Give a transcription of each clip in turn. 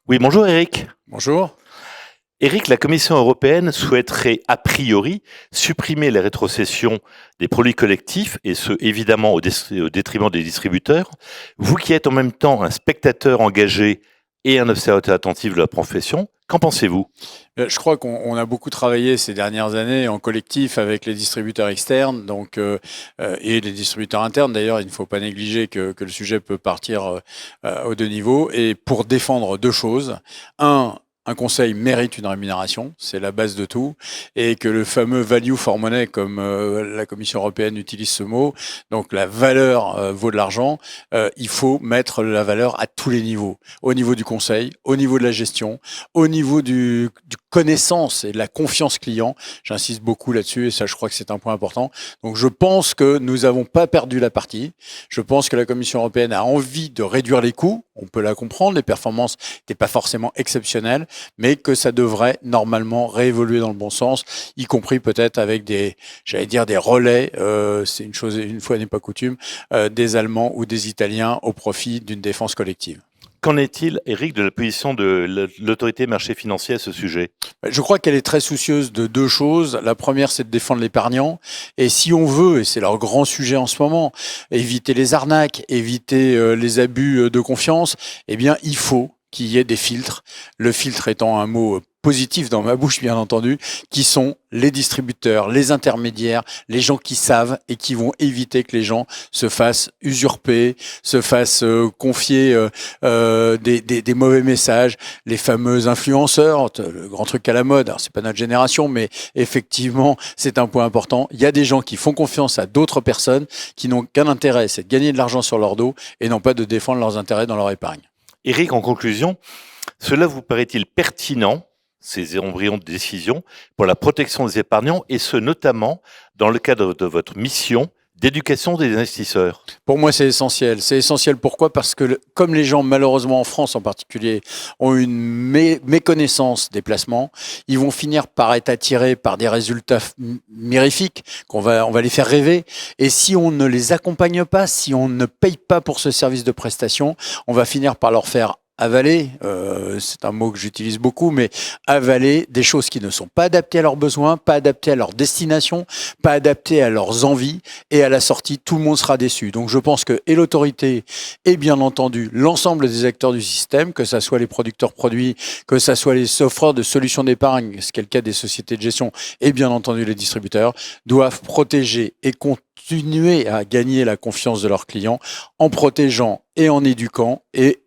Oui, bonjour Eric. Bonjour. Eric, la Commission européenne souhaiterait a priori supprimer les rétrocessions des produits collectifs, et ce évidemment au détriment des distributeurs. Vous qui êtes en même temps un spectateur engagé et un observateur attentif de la profession, qu'en pensez-vous? Je crois qu'on a beaucoup travaillé ces dernières années en collectif avec les distributeurs externes et les distributeurs internes. D'ailleurs, il ne faut pas négliger que le sujet peut partir aux deux niveaux. Et pour défendre deux choses. Un conseil mérite une rémunération, c'est la base de tout, et que le fameux value for money, comme la Commission européenne utilise ce mot, donc la valeur vaut de l'argent, il faut mettre la valeur à tous les niveaux, au niveau du conseil, au niveau de la gestion, au niveau du connaissance et de la confiance client. J'insiste beaucoup là-dessus et ça, je crois que c'est un point important. Donc, je pense que nous n'avons pas perdu la partie. Je pense que la Commission européenne a envie de réduire les coûts. On peut la comprendre. Les performances n'étaient pas forcément exceptionnelles, mais que ça devrait normalement réévoluer dans le bon sens, y compris peut-être avec des relais. C'est une chose, une fois n'est pas coutume, des Allemands ou des Italiens au profit d'une défense collective. Qu'en est-il, Eric, de la position de l'autorité marché financier à ce sujet? Je crois qu'elle est très soucieuse de deux choses. La première, c'est de défendre l'épargnant. Et si on veut, et c'est leur grand sujet en ce moment, éviter les arnaques, éviter les abus de confiance, eh bien, il faut qu'il y ait des filtres. Le filtre étant un mot positif dans ma bouche, bien entendu, qui sont les distributeurs, les intermédiaires, les gens qui savent et qui vont éviter que les gens se fassent usurper, se fassent confier des mauvais messages, les fameux influenceurs, le grand truc à la mode. Alors, c'est pas notre génération, mais effectivement, c'est un point important. Il y a des gens qui font confiance à d'autres personnes qui n'ont qu'un intérêt, c'est de gagner de l'argent sur leur dos et non pas de défendre leurs intérêts dans leur épargne. Eric, en conclusion, cela vous paraît-il pertinent, ces embryons de décision, pour la protection des épargnants, et ce notamment dans le cadre de votre mission d'éducation des investisseurs? Pour moi, c'est essentiel. C'est essentiel pourquoi? Parce que comme les gens, malheureusement en France en particulier, ont une méconnaissance des placements, ils vont finir par être attirés par des résultats mirifiques, on va les faire rêver. Et si on ne les accompagne pas, si on ne paye pas pour ce service de prestation, on va finir par leur faire avaler, c'est un mot que j'utilise beaucoup, mais avaler des choses qui ne sont pas adaptées à leurs besoins, pas adaptées à leur destination, pas adaptées à leurs envies, et à la sortie, tout le monde sera déçu. Donc je pense que et l'autorité, et bien entendu l'ensemble des acteurs du système, que ce soit les producteurs produits, que ce soit les offreurs de solutions d'épargne, ce qui est le cas des sociétés de gestion, et bien entendu les distributeurs, doivent protéger et continuer à gagner la confiance de leurs clients en protégeant et en éduquant, et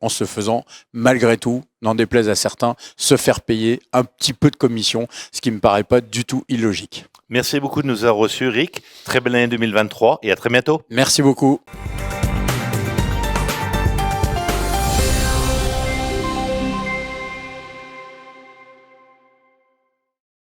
en se faisant, malgré tout, n'en déplaise à certains, se faire payer un petit peu de commission, ce qui ne me paraît pas du tout illogique. Merci beaucoup de nous avoir reçus, Eric. Très belle année 2023 et à très bientôt. Merci beaucoup.